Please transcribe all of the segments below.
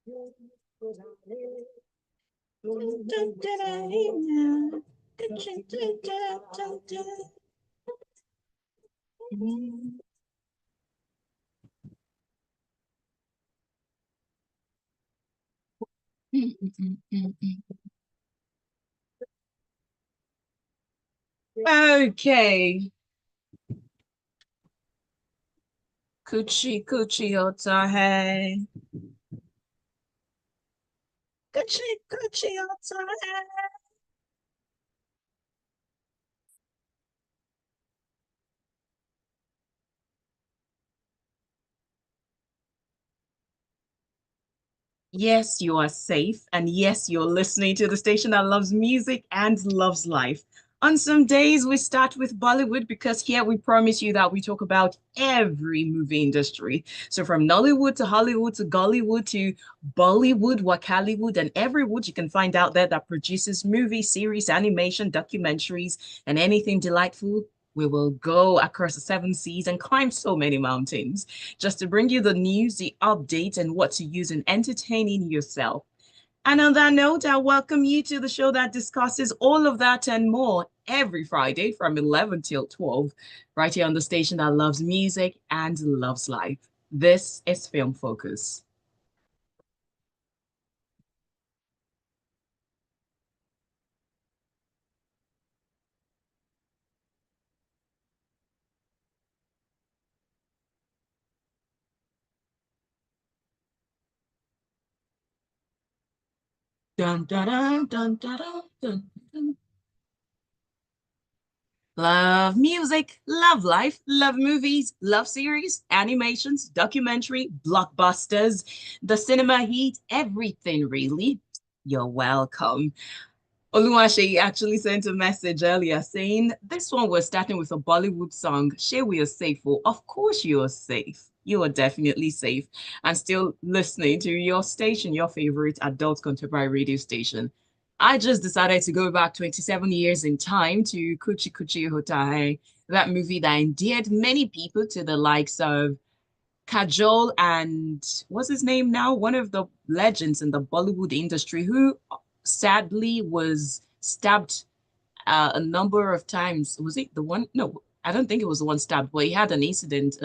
Okay. Coochie coochie ota hey. Coochie coochie ota hey. Yes, you are safe. And yes, you're listening to the station that loves music and loves life. On some days, we start with Bollywood because here we promise you that we talk about every movie industry. So from Nollywood to Hollywood to Gollywood to Bollywood, Wakaliwood, and every wood you can find out there that produces movie, series, animation, documentaries, and anything delightful. We will go across the seven seas and climb so many mountains just to bring you the news, the updates, and what to use in entertaining yourself. And on that note, I welcome you to the show that discusses all of that and more every Friday from 11 till 12, right here on the station that loves music and loves life. This is Film Focus. Dun, dun, dun, dun, dun, dun, dun. Love music, love life, love movies, love series, animations, documentary, blockbusters, the cinema heat, everything really. You're welcome. Oluwaseun actually sent a message earlier saying, this one we're starting with a Bollywood song. Sure, we are safe. Well, of course you are safe. You are definitely safe and still listening to your station, your favorite adult contemporary radio station. I just decided to go back 27 years in time to Kuchi Kuchi Hotahe, that movie that endeared many people to the likes of Kajol and what's his name now? One of the legends in the Bollywood industry who sadly was stabbed a number of times. Was it the one? No, I don't think it was the one stabbed, but he had an incident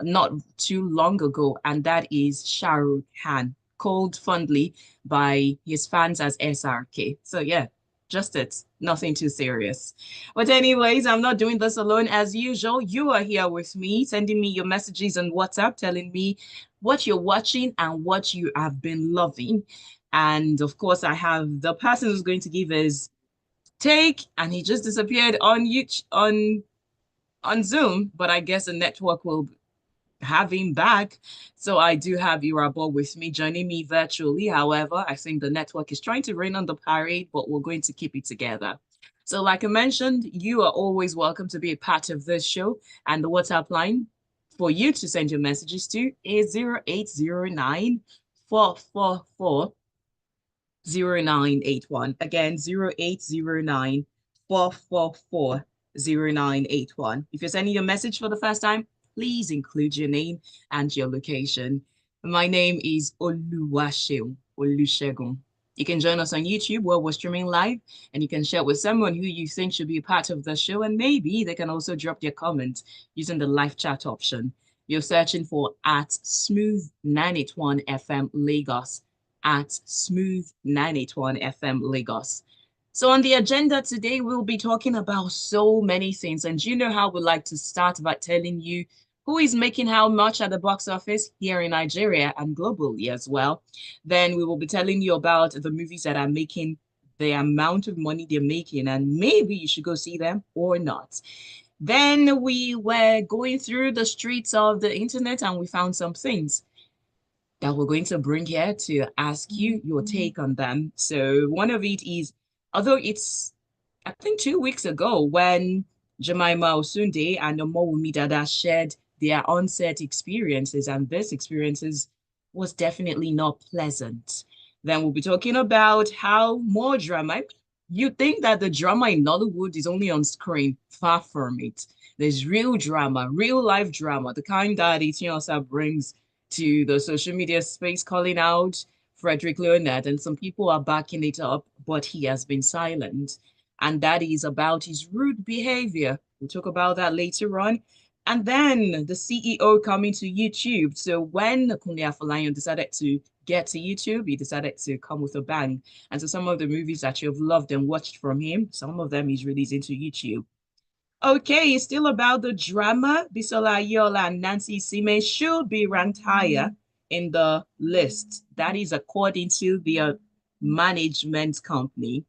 not too long ago, and that is Shah Rukh Khan, called fondly by his fans as SRK. So yeah, just it. Nothing too serious. But anyways, I'm not doing this alone as usual. You are here with me, sending me your messages on WhatsApp, telling me what you're watching and what you have been loving. And of course, I have the person who's going to give his take, and he just disappeared on YouTube, on Zoom. But I guess the network will have him back. So I do have Irabor with me, joining me virtually. However, I think the network is trying to rain on the parade, but we're going to keep it together. So, like I mentioned, you are always welcome to be a part of this show. And the WhatsApp line for you to send your messages to is 0809 444 0981. Again, 0809 444 0981. If you're sending your message for the first time, please include your name and your location. My name is Oluwaseun Olusegun. You can join us on YouTube where we're streaming live, and you can share with someone who you think should be a part of the show, and maybe they can also drop their comments using the live chat option. You're searching for at Smooth 981 FM Lagos, at Smooth 981 FM Lagos. So on the agenda today, we'll be talking about so many things. And you know how we like to start by telling you who is making how much at the box office here in Nigeria and globally as well. Then we will be telling you about the movies that are making the amount of money they're making, and maybe you should go see them or not. Then we were going through the streets of the internet and we found some things that we're going to bring here to ask you your take on them. So one of it is, although it's, I think 2 weeks ago when Jemima Osunde and Omowunmi Dada shared their onset experiences, and this experiences was definitely not pleasant. Then we'll be talking about how more drama. You think that the drama in Nollywood is only on screen? Far from it. There's real drama, real life drama, the kind that Itiosa brings to the social media space, calling out Frederick Leonard, and some people are backing it up, but he has been silent. And that is about his rude behavior. We'll talk about that later on. And then the CEO coming to YouTube. So when Kunle Afolayan decided to get to YouTube, he decided to come with a bang. And so some of the movies that you've loved and watched from him, some of them he's releasing to YouTube. Okay, it's still about the drama. Bisola Ayola and Nancy Sime should be ranked higher in the list. That is according to the management company.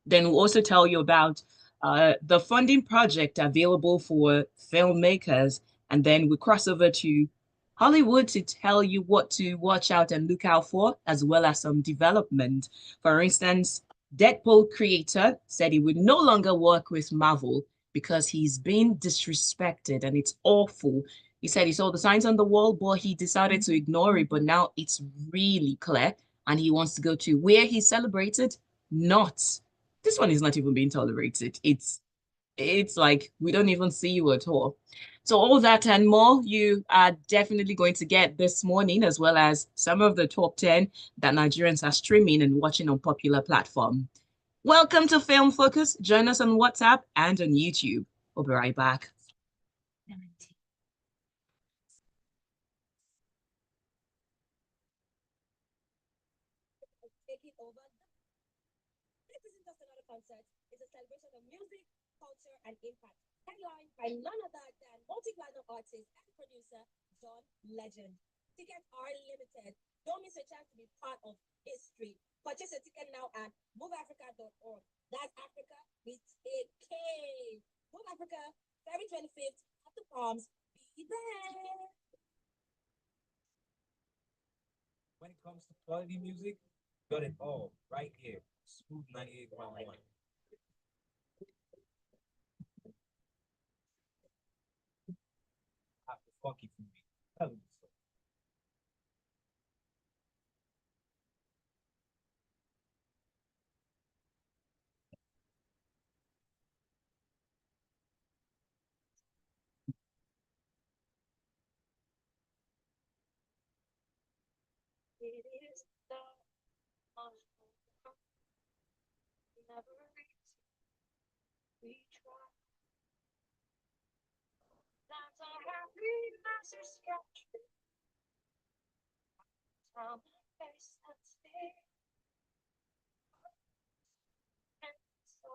Then we'll also tell you about the funding project available for filmmakers. And then we cross over to Hollywood to tell you what to watch out and look out for, as well as some development. For instance, Deadpool creator said he would no longer work with Marvel because he's been disrespected and it's awful. He said he saw the signs on the wall, but he decided to ignore it. But now it's really clear, and he wants to go to where he celebrated, not this one is not even being tolerated. It's like we don't even see you at all. So all that and more, you are definitely going to get this morning, as well as some of the top 10 that Nigerians are streaming and watching on popular platform. Welcome to Film Focus. Join us on WhatsApp and on YouTube. We'll be right back. Taking over. This isn't just another concert, it's a celebration of music, culture, and impact. Headlined by none other than multi-platinum artist and producer John Legend. Tickets are limited. Don't miss a chance to be part of history. Purchase a ticket now at moveafrica.org. That's Africa with a K. Move Africa, February 25th at the Palms. Be there. When it comes to quality music, got it all right here. Smooth 98.1. After funky for me. Tell me so. It is the never we try. That's a happy master sketch. From face and stay. And so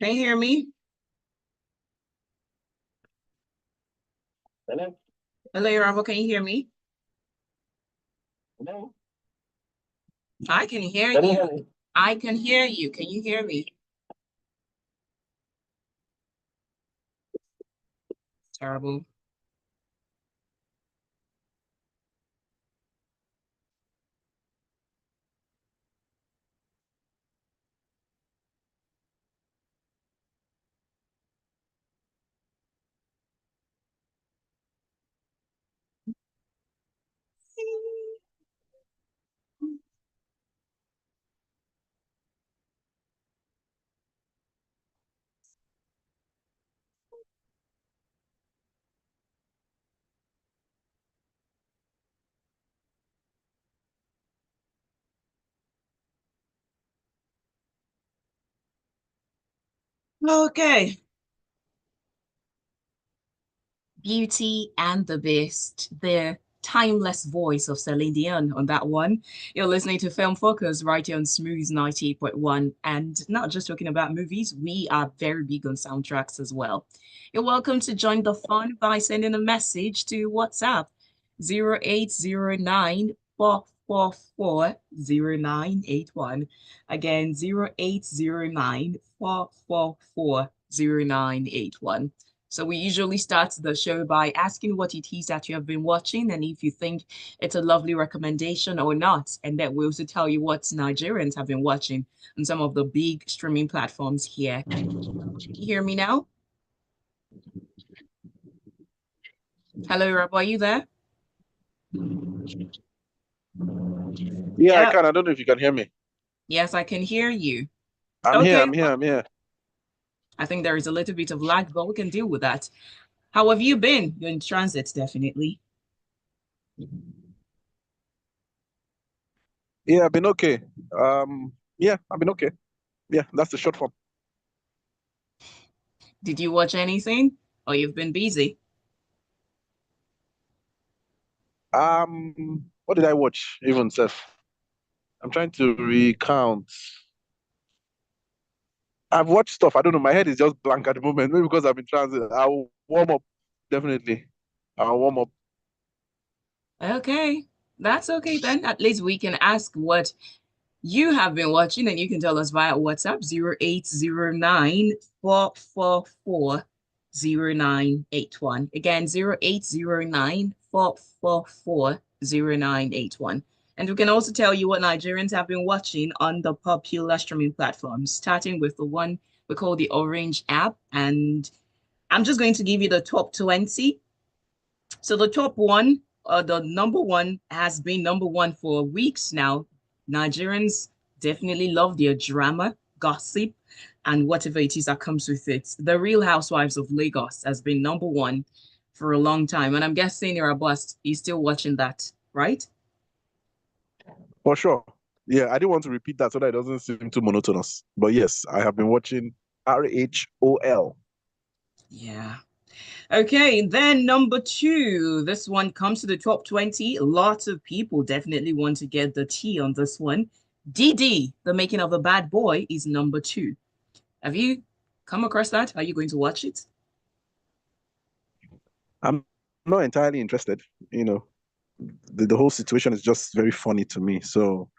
can you hear me? Hello? Hello, Irabor, can you hear me? Hello? I can hear Can you you. hear me? I can hear you. Can you hear me? Terrible. Okay. Beauty and the Beast, the timeless voice of Celine Dion on that one. You're listening to Film Focus right here on Smooth 98.1. And not just talking about movies, we are very big on soundtracks as well. You're welcome to join the fun by sending a message to WhatsApp 0809 444 0981. Again, 0809 444 0981. So we usually start the show by asking what it is that you have been watching and if you think it's a lovely recommendation or not. And then we also tell you what Nigerians have been watching on some of the big streaming platforms here. Can you hear me now? Hello, Rob, are you there? Yeah, I Yeah. can. I don't know if you can hear me. Yes, I can hear you. I'm here. Okay, I'm here. well, I'm here. I think there is a little bit of lag, but we can deal with that. How have you been? You're in transit, definitely. Yeah, I've been okay. Yeah, I've been okay. Yeah, that's the short form. Did you watch anything? Or you've been busy? What did I watch? Even Seth. I'm trying to recount. I've watched stuff. I don't know. My head is just blank at the moment. Maybe because I've been transit. I'll warm up. Definitely. I'll warm up. Okay, that's okay then. At least we can ask what you have been watching, and you can tell us via WhatsApp 0809 444 0981. Again, 0809 444 0981. And we can also tell you what Nigerians have been watching on the popular streaming platforms, starting with the one we call the Orange app. And I'm just going to give you the top 20. So the top one, the number one has been number one for weeks now. Nigerians definitely love their drama, gossip, and whatever it is that comes with it. The Real Housewives of Lagos has been number one for a long time. And I'm guessing Irabor is still watching that, right? For sure. Yeah, I didn't want to repeat that so that it doesn't seem too monotonous. But yes, I have been watching RHOL. Yeah. Okay, then number two. This one comes to the top 20. Lots of people definitely want to get the tea on this one. DD, The Making of a Bad Boy, is number two. Have you come across that? Are you going to watch it? I'm not entirely interested. The whole situation is just very funny to me. So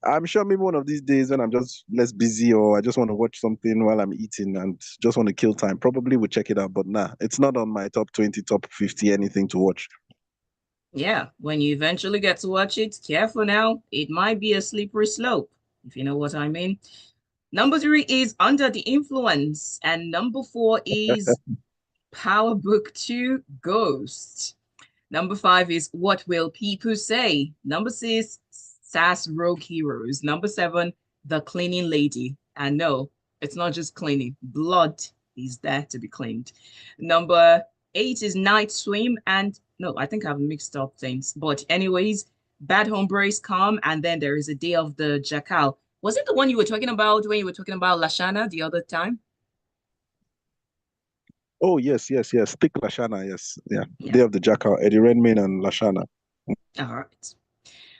I'm sure maybe one of these days when I'm just less busy or I just want to watch something while I'm eating and just want to kill time, probably would check it out. But nah, it's not on my top 20, top 50, anything to watch. Yeah, when you eventually get to watch it, careful now. It might be a slippery slope, if you know what I mean. Number three is Under the Influence, and number four is Power Book 2 Ghost. Number five is What Will People Say? Number six, SAS Rogue Heroes. Number seven, The Cleaning Lady. And no, it's not just cleaning, blood is there to be cleaned. Number eight is Night Swim. And no, I think I've mixed up things. But, anyways, Bad Hombres Come. And then there is a Day of the Jackal. Was it the one you were talking about when you were talking about Lashana the other time? Oh, yes, yes, yes. Stick Lashana, yes. Yeah. Yeah. Day of the Jackal, Eddie Redmayne and Lashana. All right.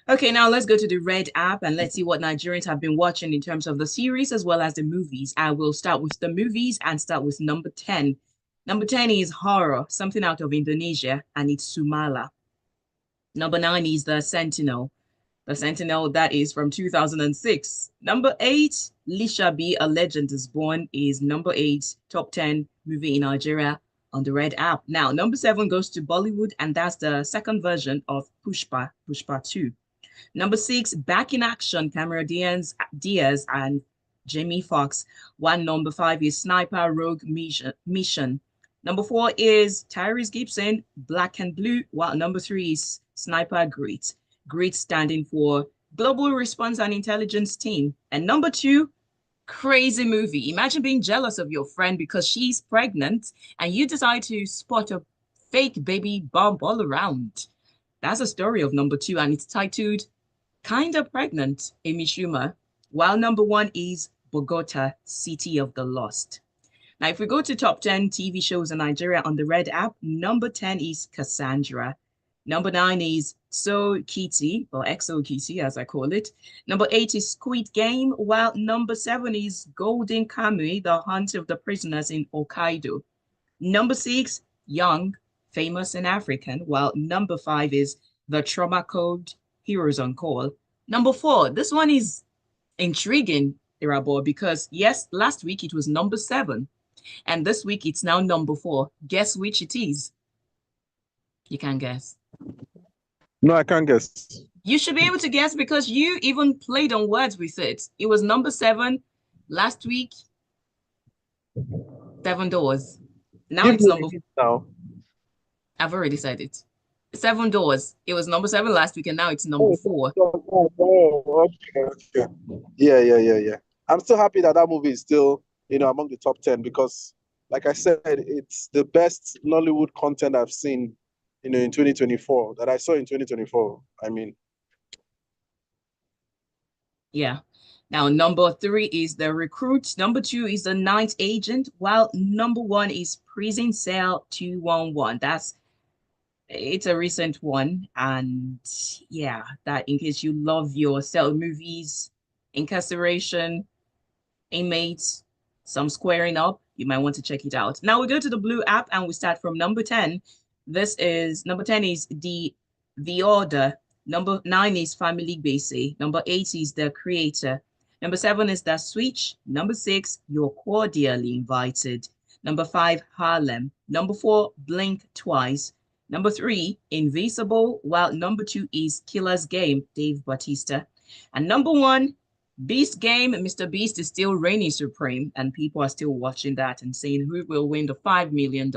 Okay, now let's go to the Red app and let's see what Nigerians have been watching in terms of the series as well as the movies. I will start with the movies and start with number 10. Number 10 is horror, something out of Indonesia, and it's Sumala. Number 9 is The Sentinel. The Sentinel, that is from 2006. Number 8, Lishabi, A Legend is Born, is number 8, top 10 movie in Nigeria on the Red app. Now, number 7 goes to Bollywood, and that's the second version of Pushpa, Pushpa 2. Number 6, Back in Action, Cameron Diaz and Jamie Foxx. One number 5 is Sniper Rogue Mission. Number 4 is Tyrese Gibson, Black and Blue, while number 3 is Sniper Grit. Grit standing for Global Response and Intelligence Team. And number 2, crazy movie. Imagine being jealous of your friend because she's pregnant and you decide to spot a fake baby bump all around. That's a story of number 2, and it's titled Kinda Pregnant, Amy Schumer, while number 1 is Bogota, City of the Lost. Now, if we go to top 10 TV shows in Nigeria on the Red app, number 10 is Cassandra. Number 9 is So Kitty, or XO Kitty, as I call it. Number 8 is Squid Game, while number 7 is Golden Kamuy, The Hunt of the Prisoners in Hokkaido. Number 6, Young, Famous and African, while number 5 is The Trauma Code, Heroes on Call. Number 4, this one is intriguing, Irabor, because yes, last week it was number 7, and this week it's now number 4. Guess which it is? You can't guess. No, I can't guess. You should be able to guess because you even played on words with it. It was number 7 last week. 7 Doors. Now Give it's me number. a hint now. I've already said it. 7 Doors. It was number 7 last week, and now it's number 4. Okay. Yeah. I'm still happy that movie is still, among the top 10 because, like I said, it's the best Nollywood content I've seen, in 2024, that I saw in 2024. I mean, Yeah. Now, number 3 is The Recruit. Number 2 is The Night Agent, while number 1 is Prison Cell 211. It's a recent one. And yeah, that in case you love your cell movies, incarceration, inmates, some squaring up, you might want to check it out. Now we go to the Blue app and we start from number 10. Number 10 is The Order. Number 9 is Family Basic. Number 8 is The Creator. Number 7 is The Switch. Number 6, You're Cordially Invited. Number 5, Harlem. Number 4, Blink Twice. Number 3, Invisible, while number 2 is Killer's Game, Dave Bautista. And number 1, Beast Game. Mr. Beast is still reigning supreme, and people are still watching that and saying who will win the $5 million.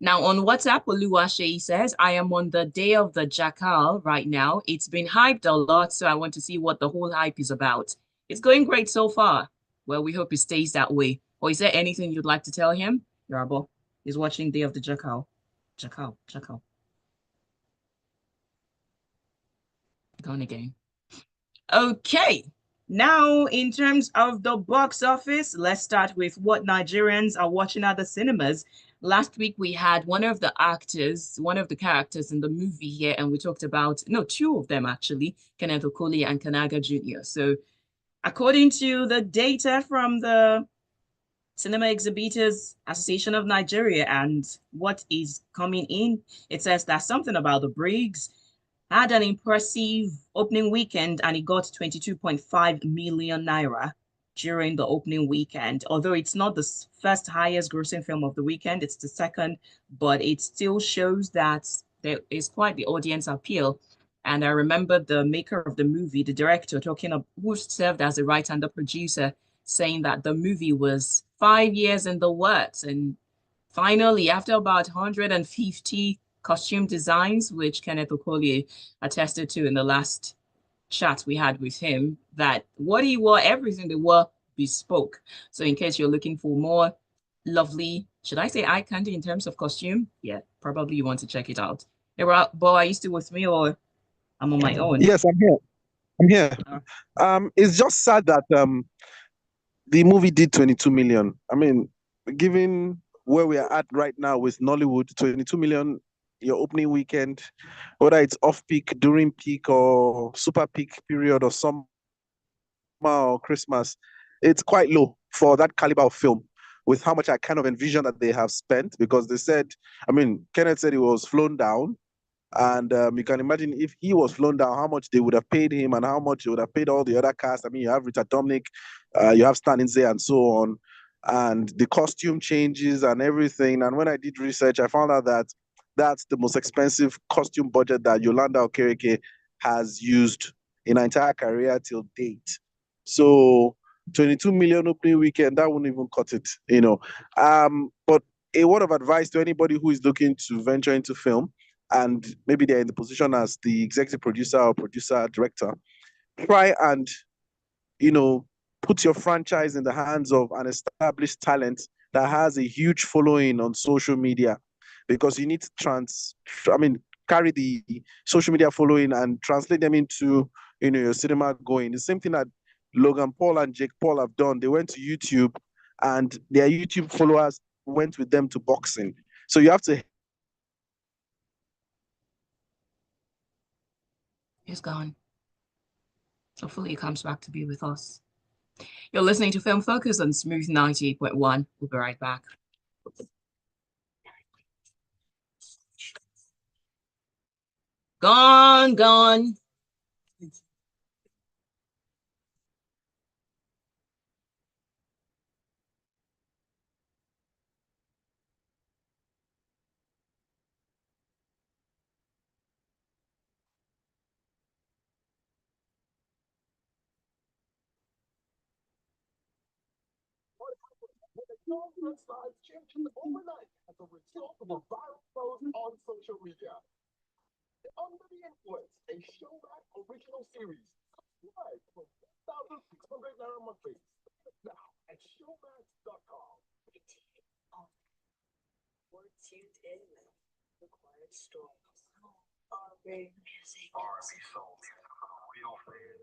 Now, on WhatsApp, Oluwaseun says, I am on the day of the Jackal right now. It's been hyped a lot, so I want to see what the whole hype is about. It's going great so far. Well, we hope it stays that way. Or is there anything you'd like to tell him? Irabor is watching Day of the Jackal. Jackal. Gone again. Okay. Now, in terms of the box office, let's start with what Nigerians are watching at the cinemas. Last week, we had one of the characters in the movie here, and we talked about, no, 2 of them actually, Kenneth Okoli and Kanaga Jr. So according to the data from the Cinema Exhibitors Association of Nigeria and what is coming in, it says that Something About the Briggs had an impressive opening weekend and it got 22.5 million naira during the opening weekend. Although it's not the first highest grossing film of the weekend, it's the second, but it still shows that there is quite the audience appeal. And I remember the maker of the movie, the director, who served as a writer and the producer, saying that the movie was 5 years in the works. And finally, after about 150 costume designs, which Kenneth Okoli attested to in the last chat we had with him, that what he wore, everything they wore, bespoke. So in case you're looking for more lovely, should I say eye candy in terms of costume? Yeah, probably you want to check it out. Hey, Bo, are you still with me or I'm on my own? Yes, I'm here. It's just sad that the movie did 22 million. I mean, given where we are at right now with Nollywood, 22 million, your opening weekend, whether it's off peak, during peak, or super peak period, or summer or Christmas, it's quite low for that caliber of film with how much I kind of envision that they have spent, because they said, I mean, Kenneth said he was flown down. And you can imagine if he was flown down, how much they would have paid him and how much they would have paid all the other cast. I mean, you have Richard Dominic, you have Stan Inze and so on, and the costume changes and everything. And when I did research, I found out that that's the most expensive costume budget that Yolanda Okereke has used in her entire career till date. So 22 million opening weekend, that wouldn't even cut it, But a word of advice to anybody who is looking to venture into film, and maybe they're in the position as the executive producer or producer director, try and, put your franchise in the hands of an established talent that has a huge following on social media, because you need to carry the social media following and translate them into, your cinema going. The same thing that Logan Paul and Jake Paul have done. They went to YouTube and their YouTube followers went with them to boxing. So you have to. He's gone. Hopefully he comes back to be with us. You're listening to Film Focus on Smooth 98.1. We'll be right back. Gone. Changing overnight as a result of a viral post on social media. Under the Influence, a Showback original series. Subscribe for 1,600 Naira monthly. Now at showback.com. We're tuned in with required stories. R&B music. R&B soul music for the real fan.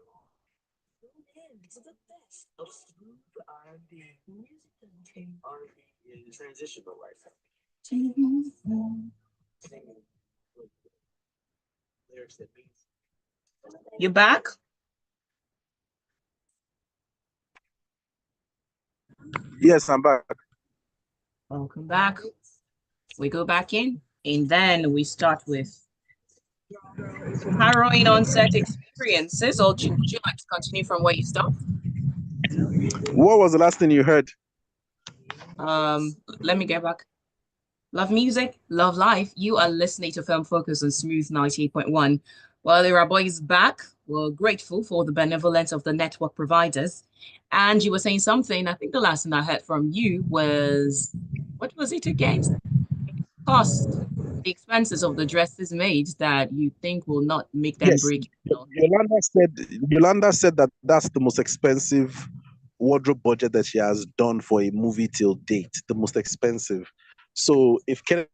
Tune in to the best of smooth R&B. Music doesn't change. R&B is transitional right now. Singing lyrics that means. You back? Yes, I'm back. Welcome back. We go back in, and then we start with harrowing on-set experiences, or would you like to continue from where you stopped? What was the last thing you heard? Let me get back. Love music, love life. You are listening to Film Focus on Smooth 98.1. While Irabor is back, we're grateful for the benevolence of the network providers. And you were saying something, I think the last thing I heard from you was, what was it again? Cost, the expenses of the dresses made that you think will not make them Yes, break. Yolanda said that that's the most expensive wardrobe budget that she has done for a movie till date, the most expensive. So if Kenneth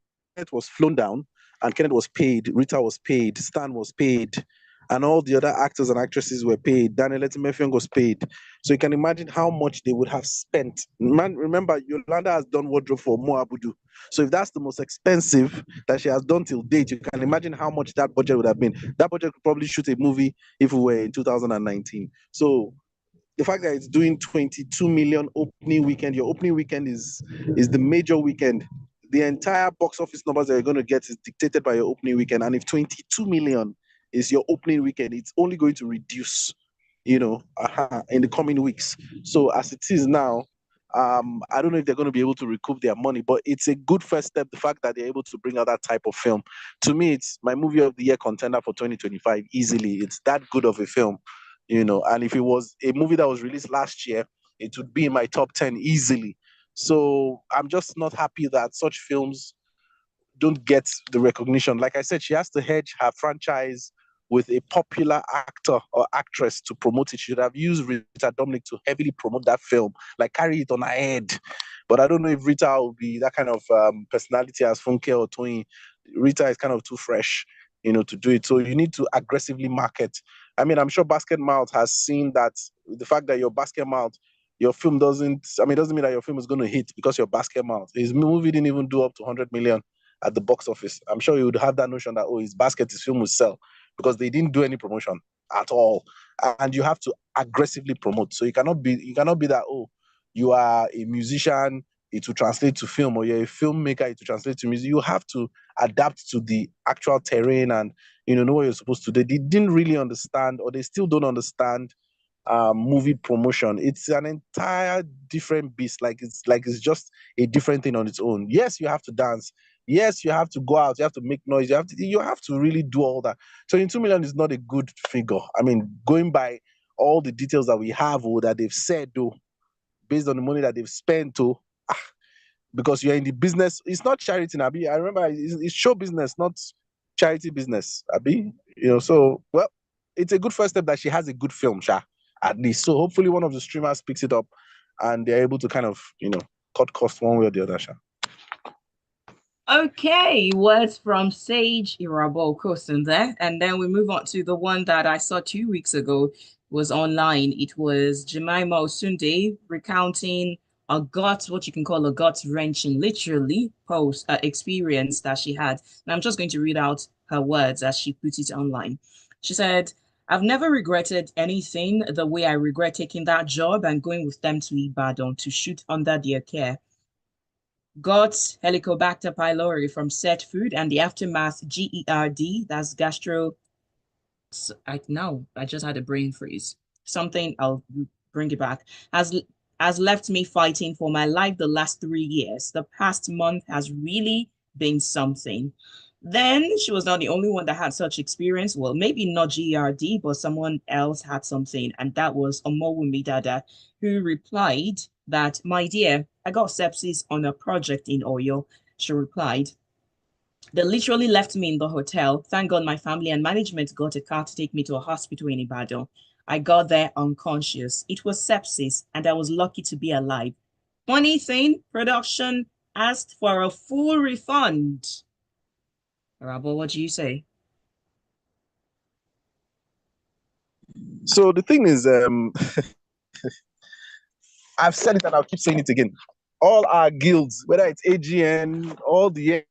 was flown down and Kenneth was paid, Rita was paid, Stan was paid, and all the other actors and actresses were paid, Daniel Etimefeng was paid. So you can imagine how much they would have spent. Man, remember, Yolanda has done wardrobe for Mo Abudu. So if that's the most expensive that she has done till date, you can imagine how much that budget would have been. That budget could probably shoot a movie if we were in 2019. So the fact that it's doing 22 million opening weekend, your opening weekend is the major weekend. The entire box office numbers that you're going to get is dictated by your opening weekend. And if 22 million is your opening weekend, it's only going to reduce, in the coming weeks. So as it is now, I don't know if they're going to be able to recoup their money, but it's a good first step. The fact that they're able to bring out that type of film, to me, it's my movie of the year contender for 2025 easily. It's that good of a film, And if it was a movie that was released last year, it would be in my top 10 easily. So I'm just not happy that such films don't get the recognition. Like I said, she has to hedge her franchise with a popular actor or actress to promote it. She should have used Rita Dominic to heavily promote that film, like carry it on her head. But I don't know if Rita will be that kind of personality as Funke or Tony. Rita is kind of too fresh, to do it. So you need to aggressively market. I mean, I'm sure Basket Mouth has seen that the fact that your Basket Mouth, your film doesn't, it doesn't mean that your film is going to hit because your Basket Mouth. His movie didn't even do up to 100 million at the box office. I'm sure you would have that notion that, his basket, his film will sell because they didn't do any promotion at all. And you have to aggressively promote. So you cannot be that, you are a musician, it will translate to film, or you're a filmmaker, it will translate to music. You have to adapt to the actual terrain and, know what you're supposed to do. They didn't really understand, or they still don't understand movie promotion. It's an entire different beast. It's just a different thing on its own. Yes, you have to dance. Yes, you have to go out. You have to make noise. You have to really do all that. So in 2 million is not a good figure. Going by all the details that we have or that they've said, though, based on the money that they've spent, because you're in the business. It's not charity, Abi. I remember it's show business, not charity business, Abi. So well, it's a good first step that she has a good film, Sha, at least. So hopefully one of the streamers picks it up and they're able to kind of, cut costs one way or the other, Sha. Okay, words from Sage Irabor Okosun there. And then we move on to the one that I saw 2 weeks ago, was online. It was Jemima Osunde recounting a gut, what you can call a gut wrenching, literally post experience that she had. And I'm just going to read out her words as she put it online. She said, I've never regretted anything the way I regret taking that job and going with them to Ibadan to shoot under their care. Got Helicobacter pylori from set food and the aftermath GERD, that's gastro. I just had a brain freeze. Something, I'll bring it back. Has has left me fighting for my life the last 3 years. The past month has really been something. Then she was not the only one that had such experience. Well, maybe not GERD, but someone else had something, and that was Omowunmi Dada, who replied that, my dear, I got sepsis on a project in Oyo. She replied, they literally left me in the hotel. Thank God my family and management got a car to take me to a hospital in Ibadan. I got there unconscious. It was sepsis, and I was lucky to be alive. Funny thing, production asked for a full refund. Irabor, what do you say? So the thing is, I've said it and I'll keep saying it again. All our guilds, whether it's AGN, all the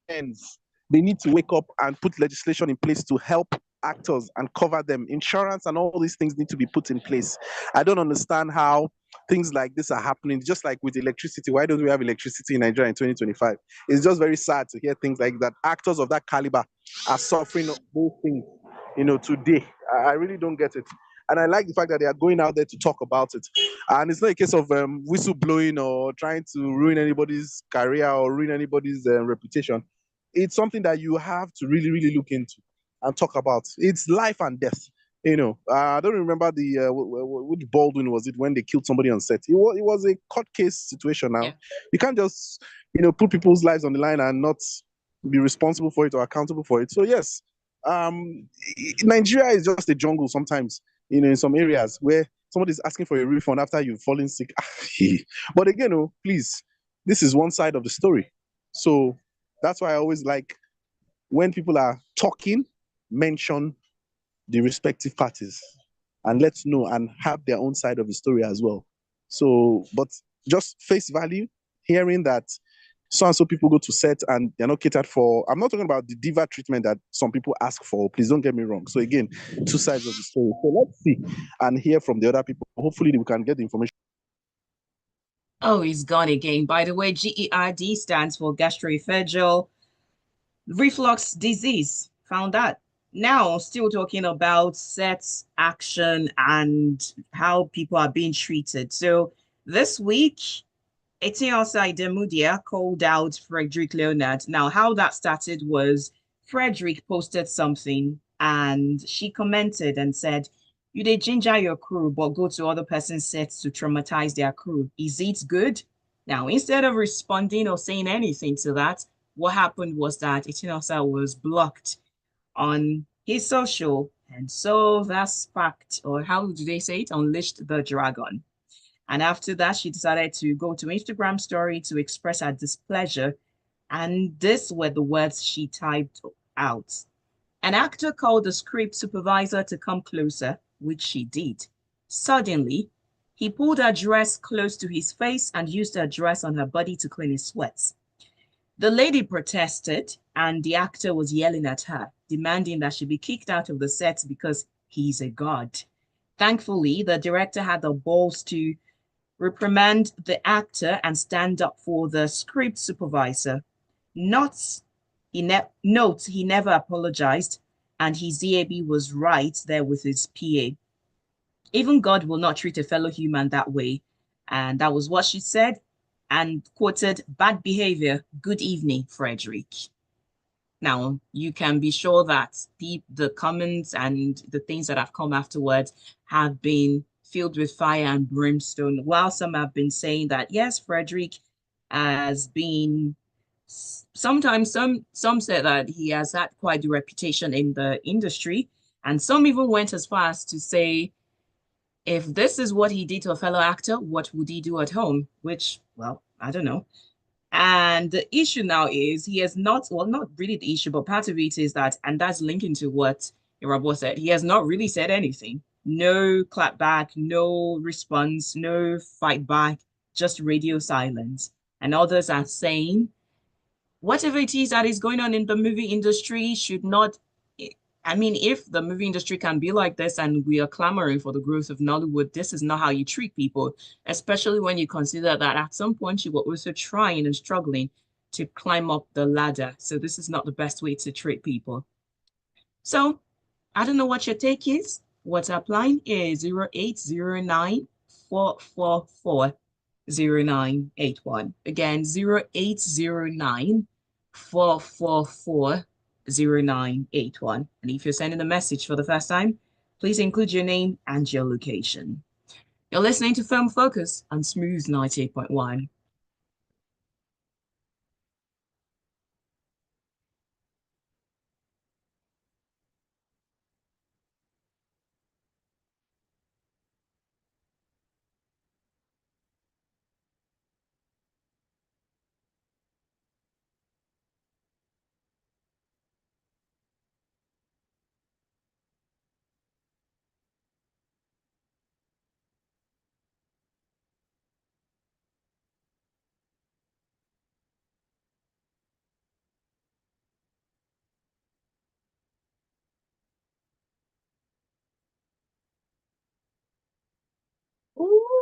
ends, they need to wake up and put legislation in place to help actors and cover them. Insurance and all these things need to be put in place. I don't understand how things like this are happening. Just like with electricity, why don't we have electricity in Nigeria in 2025? It's just very sad to hear things like that. Actors of that caliber are suffering those things, today. I really don't get it. And I like the fact that they are going out there to talk about it. And it's not a case of whistleblowing or trying to ruin anybody's career or ruin anybody's reputation. It's something that you have to really, really look into and talk about. It's life and death. I don't remember which Baldwin was it when they killed somebody on set. It was a court case situation now. Yeah. You can't just, put people's lives on the line and not be responsible for it or accountable for it. So yes, Nigeria is just a jungle sometimes, in some areas where somebody's asking for a refund after you've fallen sick. But again, please, this is one side of the story. So that's why I always like when people are talking, mention the respective parties and let's know and have their own side of the story as well. So, but just face value, hearing that so and so people go to set and they're not catered for. I'm not talking about the diva treatment that some people ask for. Please don't get me wrong. So again, two sides of the story. So let's see and hear from the other people. Hopefully we can get the information. Oh, he's gone again. By the way, GERD stands for gastroesophageal reflux disease. Found that. Now, still talking about sets, action, and how people are being treated. So this week, Etienne Demudia called out Frederick Leonard. Now, how that started was Frederick posted something and she commented and said, you did ginger your crew, but go to other person's sets to traumatize their crew. Is it good? Now, instead of responding or saying anything to that, what happened was that Etienne was blocked on his social. And so that sparked, or how do they say it? Unleashed the dragon. And after that, she decided to go to Instagram story to express her displeasure. And these were the words she typed out. An actor called the script supervisor to come closer, which she did. Suddenly, he pulled her dress close to his face and used her dress on her body to clean his sweats. The lady protested, and the actor was yelling at her, demanding that she be kicked out of the set because he's a god. Thankfully, the director had the balls to reprimand the actor and stand up for the script supervisor. Notes he never apologized, and his DAB was right there with his PA. Even God will not treat a fellow human that way. And that was what she said, and quoted, bad behavior, good evening, Frederick. Now, you can be sure that the comments and the things that have come afterwards have been filled with fire and brimstone, while some have been saying that, yes, Frederick has been, sometimes some said that he has had quite the reputation in the industry, and some even went as far as to say, if this is what he did to a fellow actor, what would he do at home? Which, well, I don't know. And the issue now is he has not, well, not really the issue, but part of it is that, and that's linking to what Irabor said, he has not really said anything. No clap back, no response, no fight back. just radio silence. And others are saying whatever it is that is going on in the movie industry should not. I mean, if the movie industry can be like this and we are clamoring for the growth of Nollywood, this is not how you treat people, especially when you consider that at some point you were also trying and struggling to climb up the ladder. So this is not the best way to treat people. So I don't know what your take is. WhatsApp line is 0809 0981. Again, 0809 0981. And if you're sending a message for the first time, please include your name and your location. You're listening to Film Focus on Smooth 98.1. Ooh.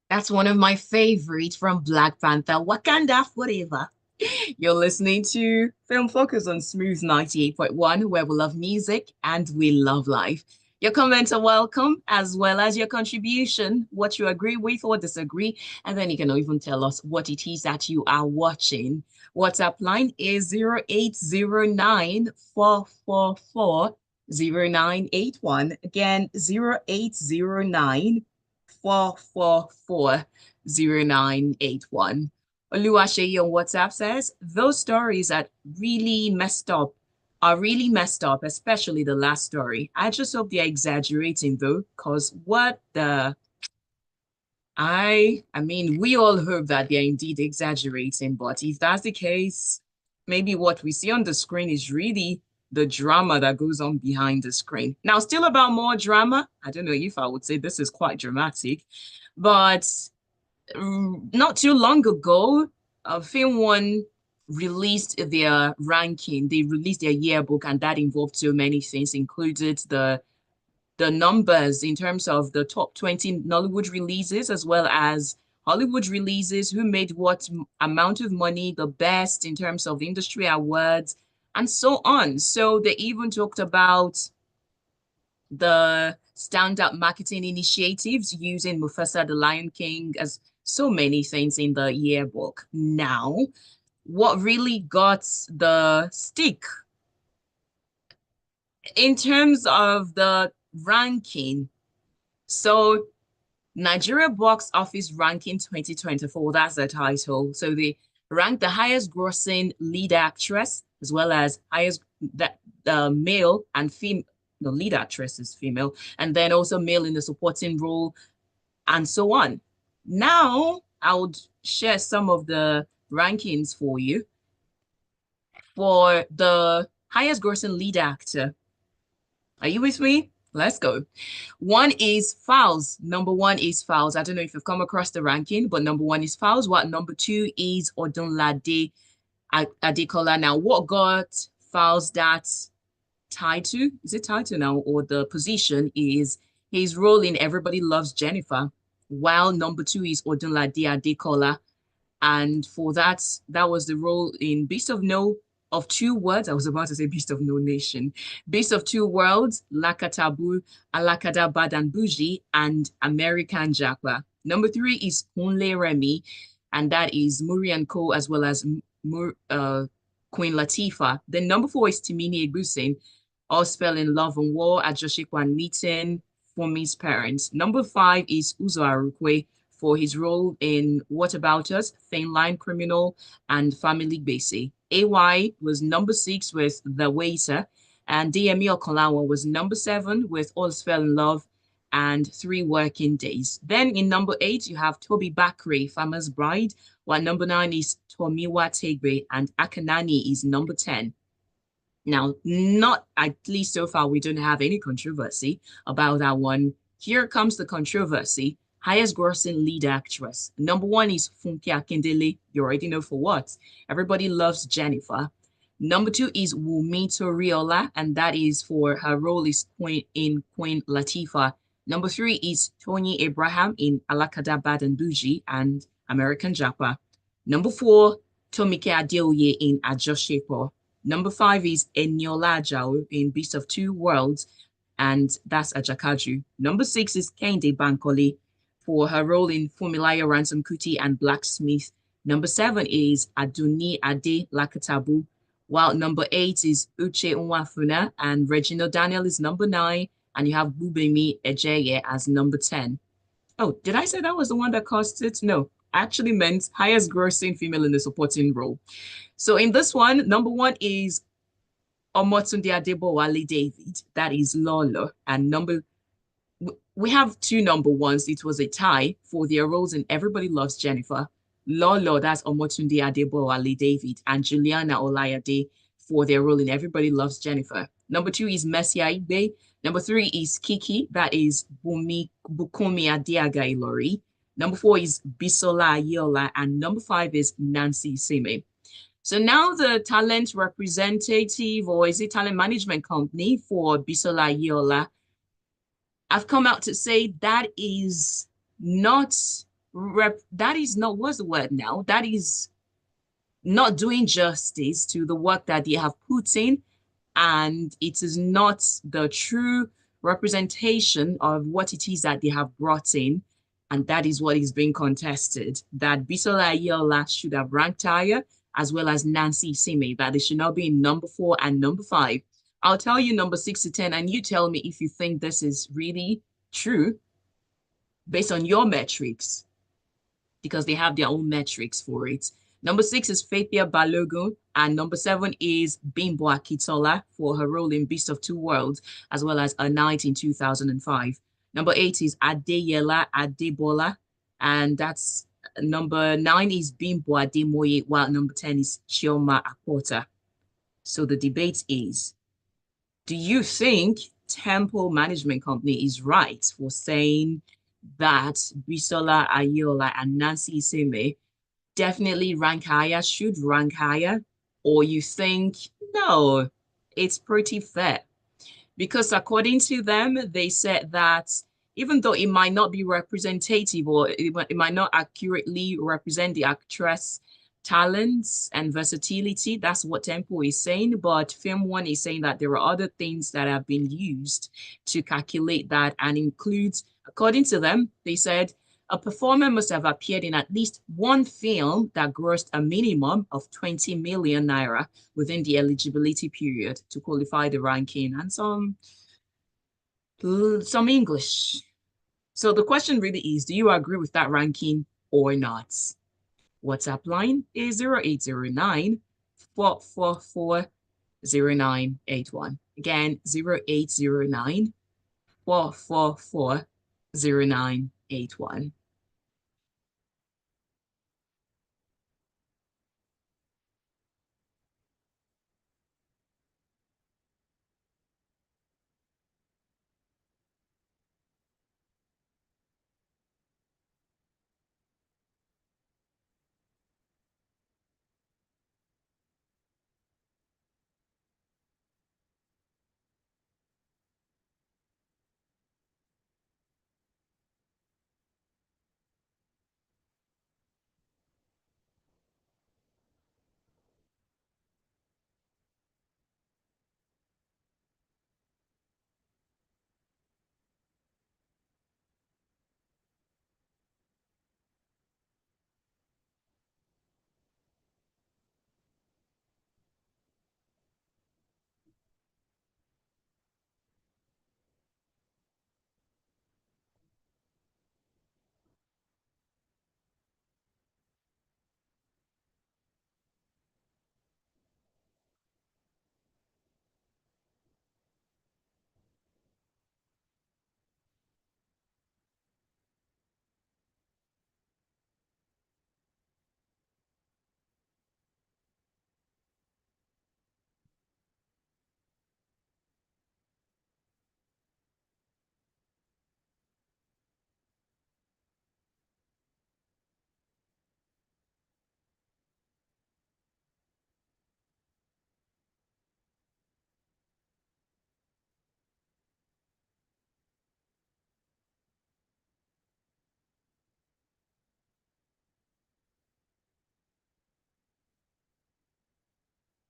That's one of my favorites from Black Panther, Wakanda Forever. You're listening to Film Focus on Smooth 98.1, where we love music and we love life. Your comments are welcome, as well as your contribution, what you agree with or disagree. And then you can even tell us what it is that you are watching. WhatsApp line is 0809 0981. Again, 0809 0981. Oluwaseun on WhatsApp says, those stories that really messed up are really messed up, especially the last story. I just hope they're exaggerating though, because what the I mean, we all hope that they're indeed exaggerating, but if that's the case, maybe what we see on the screen is really the drama that goes on behind the screen. Now, still about more drama. I don't know if I would say this is quite dramatic, but not too long ago, Film One released their ranking. They released their yearbook, and that involved so many things, included the numbers in terms of the top 20 Nollywood releases, as well as Hollywood releases, who made what amount of money, the best in terms of industry awards, and so on. So they even talked about the standout marketing initiatives using Mufasa the Lion King as so many things in the yearbook. Now, what really got the stick in terms of the ranking? So Nigeria Box Office Ranking 2024, that's the title. So they ranked the highest grossing lead actress as well as highest that male and female. The lead actress is female, and then also male in the supporting role, and so on. Now I would share some of the rankings for you. For the highest grossing lead actor, are you with me? Let's go. One is Fowls. Number one is Fowls. I don't know if you've come across the ranking, but number one is Fowls. What number two is Odunlade Adekola. Now, what got Fowls that title? Is it title now or the position is his role in Everybody Loves Jennifer, while number two is Odunlade Adekola. And for that, that was the role in Beast of No of Two Worlds. I was about to say Beast of No Nation. Beast of Two Worlds, Lakatabu, Alakada Bad and Bougie, and American Japa. Number three is Kunle Remy, and that is Muri and Co. as well as Queen Latifah. Then number four is Timini Egusin, All Spell in Love and War, Ajoshikwan Meeting, Fumi's Parents. Number five is Uzo Arukwe, for his role in What About Us, Thin Line Criminal, and Family Basic. AY was number six with The Waiter, and DME Okolawa was number seven with All Fell in Love and 3 Working Days. Then in number eight, you have Toby Bakri, Farmer's Bride, while number nine is Tomiwa Tegbe, and Akanani is number 10. Now, not at least so far, we don't have any controversy about that one. Here comes the controversy. Highest grossing lead actress. Number one is Funke Akindele. You already know for what. Everybody Loves Jennifer. Number two is Wumi Toriola, and that is for her role as Queen Latifah. Number three is Tony Abraham in Alakada Bad and Bougie and American Japa. Number four, Tomike Adeoye in Ajoshepo. Number five is Eniola Ajao in Beast of Two Worlds, and that's Ajakaju. Number six is Kende Bankole for her role in Fumilayo Ransom Kuti and Blacksmith. Number seven is Aduni Ade Lakatabu, while number eight is Uche Nwafuna, and Reginald Daniel is number nine, and you have Bubemi Ejeye as number 10. Oh, did I say that was the one that cost it? No, I actually meant highest grossing female in the supporting role. So in this one, number one is Omotunde Adebowale David, that is Lolo, and we have two number ones. It was a tie for their roles in Everybody Loves Jennifer. Lolo, that's Omotunde Adebowale David, and Juliana Olayade for their role in Everybody Loves Jennifer. Number two is Mercy Aigbe. Number three is Kiki, that is Bukumi Adiaga Ilori. Number four is Bisola Ayola, and number five is Nancy Sime. So now the talent representative, or is it talent management company for Bisola Ayola, I've come out to say that is not what's the word now? That is not doing justice to the work that they have put in, and it is not the true representation of what it is that they have brought in, and that is what is being contested. That Bisola Ayola should have ranked higher, as well as Nancy Sime, that they should not be in number 4 and number 5. I'll tell you number 6 to 10, and you tell me if you think this is really true based on your metrics, because they have their own metrics for it. Number 6 is Faithia Balogun, and number 7 is Bimbo Akitola for her role in Beast of Two Worlds, as well as A Night in 2005. Number 8 is Adeyela Adebola, and that's number 9 is Bimbo Ademoye, while number 10 is Chioma Akpota. So the debate is, do you think Temple Management Company is right for saying that Bisola Ayola and Nancy Isime definitely rank higher, should rank higher? Or you think, no, it's pretty fair? Because according to them, they said that even though it might not be representative, or it might not accurately represent the actress' talents and versatility, that's what Tempo is saying. But Film One is saying that there are other things that have been used to calculate that, and includes, according to them, they said A performer must have appeared in at least one film that grossed a minimum of 20 million naira within the eligibility period to qualify the ranking, and some English. So the question really is, do you agree with that ranking or not? WhatsApp line is 0809 444 0981. Again, 0809 444 0981.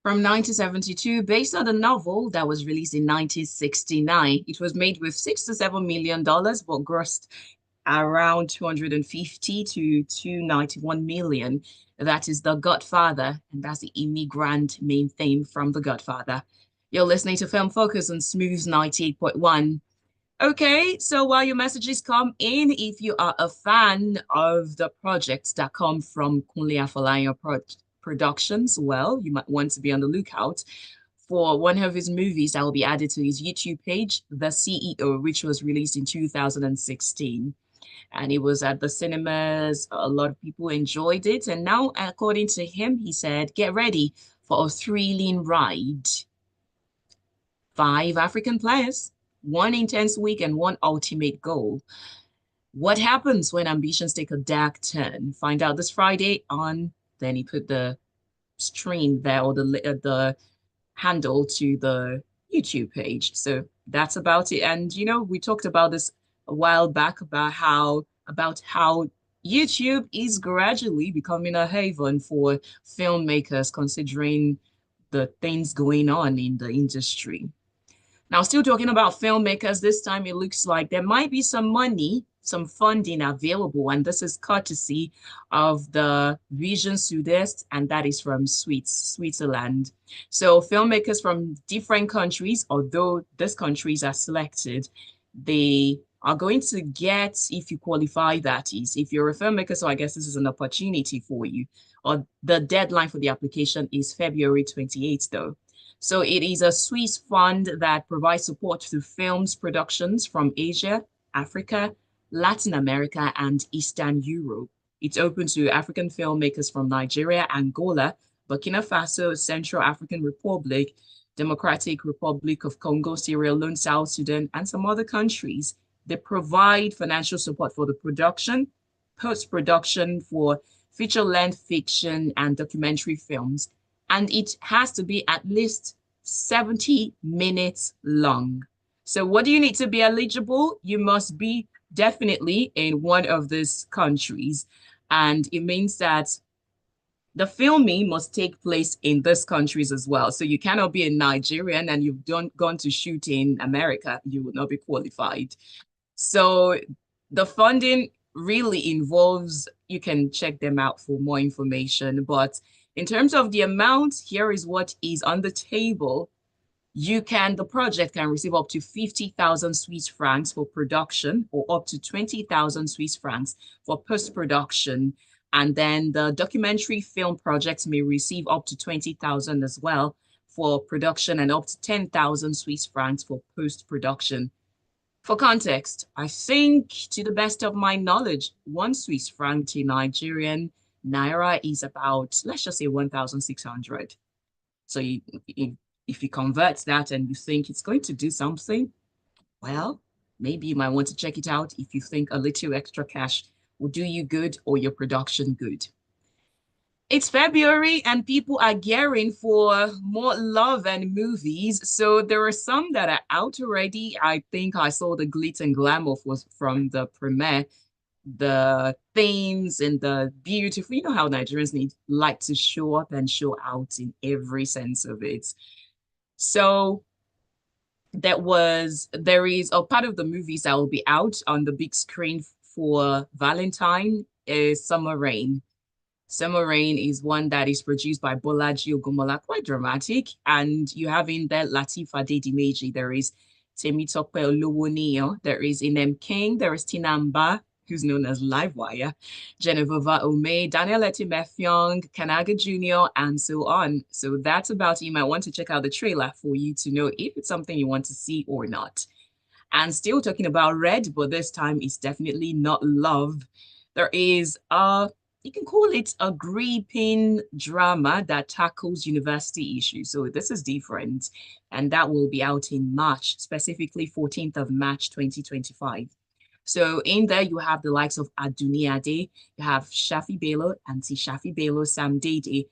From 1972, based on a novel that was released in 1969. It was made with $6 to $7 million, but grossed around 250 to 291 million. That is The Godfather, and that's the immigrant main theme from The Godfather. You're listening to Film Focus on Smooth 98.1. Okay, so while your messages come in, if you are a fan of the projects that come from Kunle Afolayan Productions, well, you might want to be on the lookout for one of his movies that will be added to his YouTube page, The CEO, which was released in 2016. And it was at the cinemas. A lot of people enjoyed it. And now, according to him, he said, get ready for a thrilling ride. 5 African players, 1 intense week, and 1 ultimate goal. What happens when ambitions take a dark turn? Find out this Friday on, then he put the stream there, or the handle to the YouTube page. So that's about it. And we talked about this a while back about how YouTube is gradually becoming a haven for filmmakers, considering the things going on in the industry. Now, still talking about filmmakers, this time it looks like there might be some money, some funding available, and this is courtesy of the Vision Sudest, and that is from Switzerland. So filmmakers from different countries, although these countries are selected, they are going to get, if you qualify, that is, if you're a filmmaker, so I guess this is an opportunity for you, or the deadline for the application is February 28th, though. So it is a Swiss fund that provides support to films productions from Asia, Africa, Latin America, and Eastern Europe. It's open to African filmmakers from Nigeria, Angola, Burkina Faso, Central African Republic, Democratic Republic of Congo, Sierra Leone, South Sudan, and some other countries. They provide financial support for the production, post-production for feature-length fiction and documentary films, and it has to be at least 70 minutes long. So what do you need to be eligible? You must be definitely in one of these countries. And it means that the filming must take place in these countries as well. So you cannot be a Nigerian and you've gone to shoot in America. You will not be qualified. So the funding really involves, you can check them out for more information. But in terms of the amount, here is what is on the table. The project can receive up to 50,000 Swiss francs for production or up to 20,000 Swiss francs for post-production. And then the documentary film project may receive up to 20,000 as well for production and up to 10,000 Swiss francs for post-production. For context, I think to the best of my knowledge, 1 Swiss franc to Nigerian Naira is about, let's just say 1,600. So if you convert that and you think it's going to do something, well, maybe you might want to check it out if you think a little extra cash will do you good or your production good. It's February and people are gearing for more love and movies. So there are some that are out already. I think I saw the glitz and glamour from the premiere, the themes and the beautiful, you know how Nigerians like to show up and show out in every sense of it. So there is a part of the movies that will be out on the big screen for Valentine is Summer Rain. Summer Rain is one that is produced by Bolaji Ogunmola, quite dramatic. And you have in there Lateef Adedimeji, there is Temitope Olowoniyan, there is Inem King, there is Tinamba, who's known as Livewire, Genevieve Ome, Daniel Etimefyong, Kanaga Jr., and so on. So that's about it. You might want to check out the trailer for you to know if it's something you want to see or not. And still talking about red, but this time it's definitely not love. There is you can call it a gripping drama that tackles university issues. So this is different. And that will be out in March, specifically 14th of March, 2025. So in there, you have the likes of Aduniade, you have Shafi Bello, Auntie Shafi Bello, Sam Dede.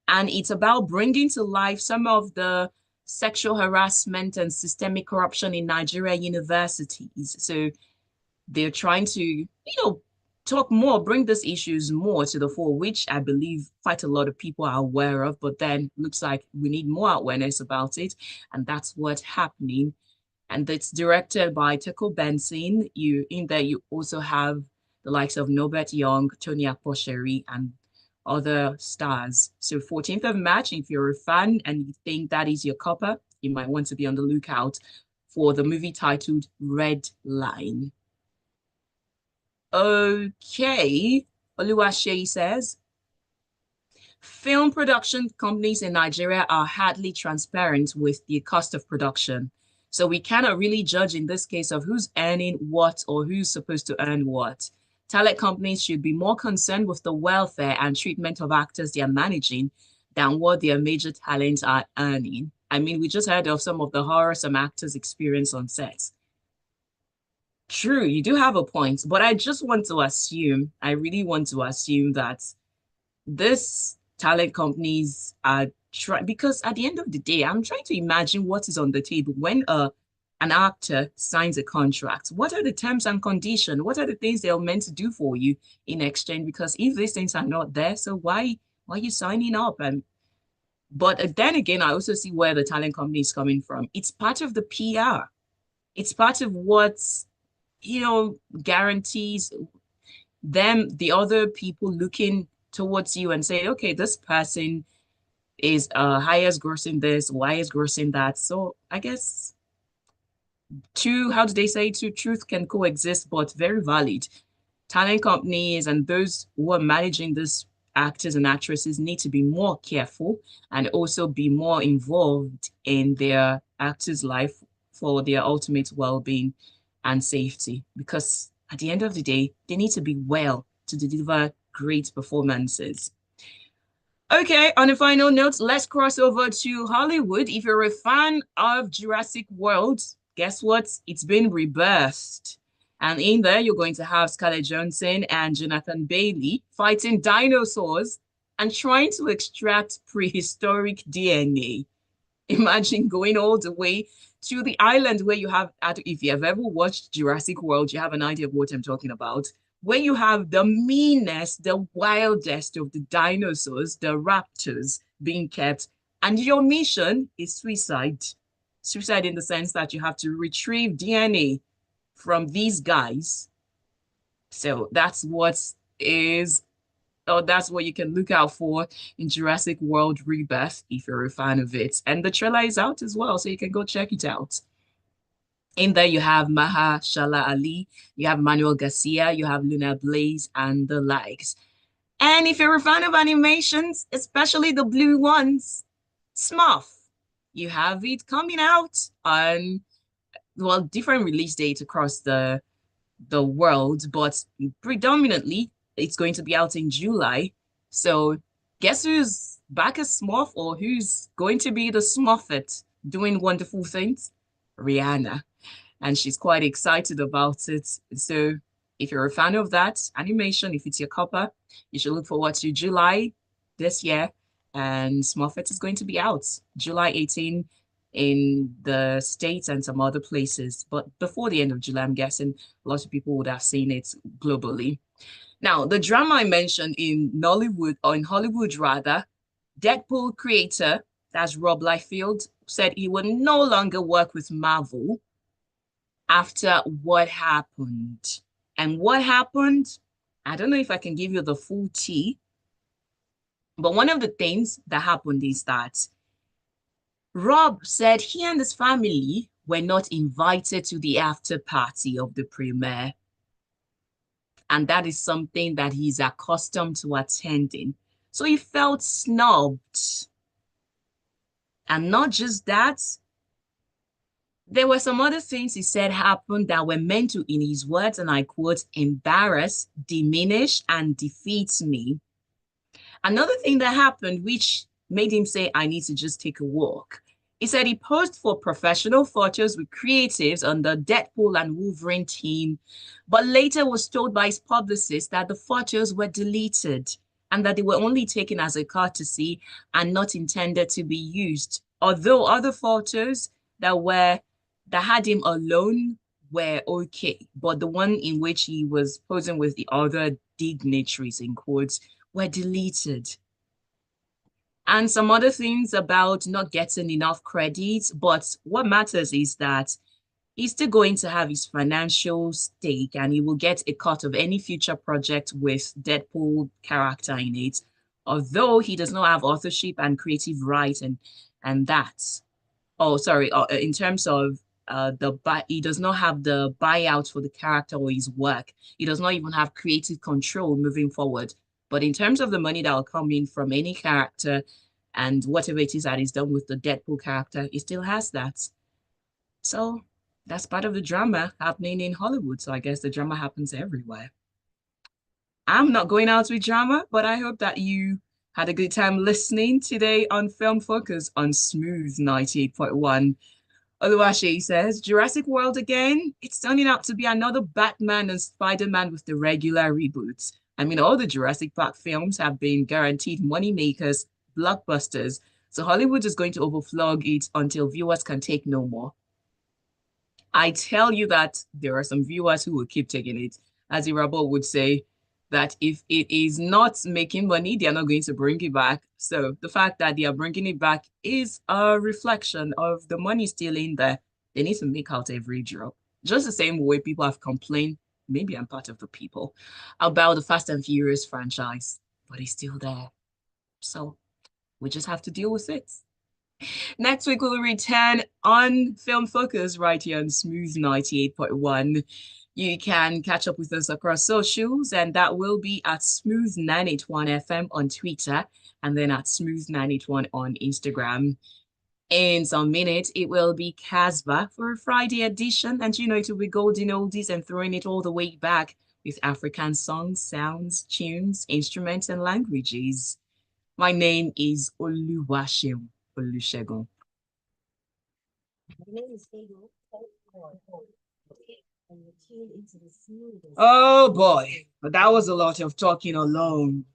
And it's about bringing to life some of the sexual harassment and systemic corruption in Nigeria universities. So they're trying to, talk more, bring these issues more to the fore, which I believe quite a lot of people are aware of, but then looks like we need more awareness about it. And that's what's happening. And it's directed by Teko Benson. In there, you also have the likes of Norbert Young, Tony Aposheri, and other stars. So 14th of March, if you're a fan and you think that is your copper, you might want to be on the lookout for the movie titled Red Line. Okay, Oluwaseun says, film production companies in Nigeria are hardly transparent with the cost of production. So we cannot really judge in this case of who's earning what or who's supposed to earn what. Talent companies should be more concerned with the welfare and treatment of actors they are managing than what their major talents are earning. I mean, we just heard of some of the horror some actors experience on sets. True, you do have a point, but I just want to assume, I really want to assume that this talent companies are trying, because at the end of the day, I'm trying to imagine what is on the table when an actor signs a contract. What are the terms and conditions? What are the things they're meant to do for you in exchange? Because if these things are not there, so why are you signing up? But then again, I also see where the talent company is coming from. It's part of the PR. It's part of what's, guarantees them, the other people looking towards you and say, okay, this person is highest grossing this, highest grossing that. So I guess how do they say, two truth can coexist, but very valid. Talent companies and those who are managing these actors and actresses need to be more careful and also be more involved in their actors' life for their ultimate well-being and safety, because at the end of the day, they need to be well to deliver great performances. Okay, on a final note, let's cross over to Hollywood. If you're a fan of Jurassic World, guess what? It's been rebirthed. And in there, you're going to have Scarlett Johansson and Jonathan Bailey fighting dinosaurs and trying to extract prehistoric DNA. Imagine going all the way to the island where you have, if you have ever watched Jurassic World, you have an idea of what I'm talking about, where you have the meanest, the wildest of the dinosaurs, the raptors being kept. And your mission is suicide. Suicide in the sense that you have to retrieve DNA from these guys So that's what is, or that's what you can look out for in Jurassic World Rebirth if you're a fan of it. And the trailer is out as well, so you can go check it out. In there, you have Mahershala Ali, you have Manuel Garcia, you have Luna Blaze, and the likes. And if you're a fan of animations, especially the blue ones, Smurf, you have it coming out on, well, different release dates across the world, but predominantly it's going to be out in July. So guess who's back as Smurf, or who's going to be the Smurfette doing wonderful things? Rihanna. And she's quite excited about it. So if you're a fan of that animation, if it's your copper, you should look forward to July this year. And Smurfette is going to be out July 18 in the States and some other places. But before the end of July, I'm guessing lots of people would have seen it globally. Now, the drama I mentioned in Nollywood, or in Hollywood rather, Deadpool creator, that's Rob Liefeld, said he would no longer work with Marvel after what happened. And what happened, I don't know if I can give you the full tea, but one of the things that happened is that Rob said he and his family were not invited to the after party of the premiere. And that is something that he's accustomed to attending. So he felt snubbed. And not just that, there were some other things he said happened that were meant to, in his words, and I quote, embarrass, diminish, and defeat me. Another thing that happened, which made him say, I need to just take a walk. He said he posed for professional photos with creatives on the Deadpool and Wolverine team, but later was told by his publicist that the photos were deleted and that they were only taken as a courtesy and not intended to be used. Although other photos that had him alone were okay, but the one in which he was posing with the other dignitaries, in quotes, were deleted. And some other things about not getting enough credit, but what matters is that he's still going to have his financial stake and he will get a cut of any future project with Deadpool character in it, although he does not have authorship and creative rights and that. Oh, sorry, in terms of he does not have the buyout for the character or his work. He does not even have creative control moving forward. But in terms of the money that will come in from any character and whatever it is that is done with the Deadpool character, he still has that. So that's part of the drama happening in Hollywood. So I guess the drama happens everywhere. I'm not going out with drama, but I hope that you had a good time listening today on Film Focus on Smooth 98.1. Oluwaseun says, Jurassic World again? It's turning out to be another Batman and Spider-Man with the regular reboots. I mean, all the Jurassic Park films have been guaranteed money makers, blockbusters. So Hollywood is going to overflog it until viewers can take no more. I tell you that there are some viewers who will keep taking it. As Irabor would say, that if it is not making money, they are not going to bring it back. So the fact that they are bringing it back is a reflection of the money still in there. They need to make out every drop. Just the same way people have complained, maybe I'm part of the people, about the Fast and Furious franchise, but it's still there. So we just have to deal with it. Next week, we'll return on Film Focus right here on Smooth 98.1. You can catch up with us across socials, and that will be at Smooth 981 FM on Twitter and then at Smooth 981 on Instagram. In some minutes, it will be Casbah for a Friday edition, and you know it will be golden oldies and throwing it all the way back with African songs, sounds, tunes, instruments, and languages. My name is Oluwaseun Olusegun. My name is Ego. And you're tuned into the smoothest. Oh boy, but that was a lot of talking alone.